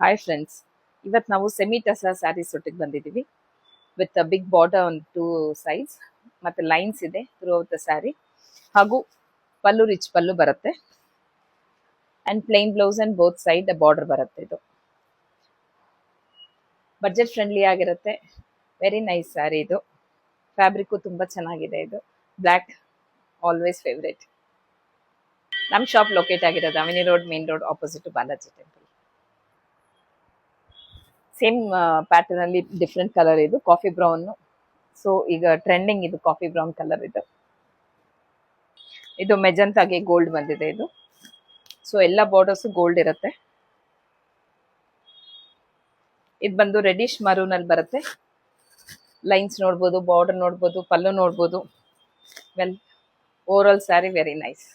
Hi friends, ಇವತ್ತು ನಾವು semi ಟಸಾ saris ಒಟ್ಟಿಗೆ ಬಂದಿದ್ದೀವಿ with big border on two sides ಮತ್ತು ಲೈನ್ಸ್ ಇದೆ ಥ್ರೂ ಔಟ್ ದ ಸ್ಯಾರಿ. ಹಾಗೂ ಪಲ್ಲು ರಿಚ್ ಪಲ್ಲು ಬರುತ್ತೆ and plain blouse and both side border ಬರುತ್ತೆ. ಇದು ಬಡ್ಜೆಟ್ ಫ್ರೆಂಡ್ಲಿ ಆಗಿರುತ್ತೆ. ವೆರಿ ನೈಸ್ ಸ್ಯಾರಿ ಇದು. ಫ್ಯಾಬ್ರಿಕ್ಕು ತುಂಬ ಚೆನ್ನಾಗಿದೆ. ಇದು ಬ್ಲ್ಯಾಕ್ ಆಲ್ವೇಸ್ ಫೇವ್ರೇಟ್. ನಮ್ಮ ಶಾಪ್ ಲೊಕೇಟ್ ಆಗಿರೋದು Avenue Road, main road opposite Balaji temple. Same pattern ಅಲ್ಲಿ ಡಿಫ್ರೆಂಟ್ ಕಲರ್ ಇದು ಕಾಫಿ ಬ್ರೌನ್. ಸೊ ಈಗ ಟ್ರೆಂಡಿಂಗ್ ಇದು ಕಾಫಿ ಬ್ರೌನ್ ಕಲರ್. ಇದು ಮೆಜಂತಾಗೆ ಗೋಲ್ಡ್ ಬಂದಿದೆ ಇದು. ಸೊ ಎಲ್ಲ ಬಾರ್ಡರ್ಸ್ ಗೋಲ್ಡ್ ಇರುತ್ತೆ. ಇದು ಬಂದು ರೆಡಿಶ್ ಮರೂನ್ ಅಲ್ಲಿ ಬರುತ್ತೆ. ಲೈನ್ಸ್ ನೋಡ್ಬೋದು, ಬಾರ್ಡರ್ ನೋಡ್ಬೋದು, ಪಲ್ಲು ನೋಡ್ಬೋದು. Well over all sari very nice.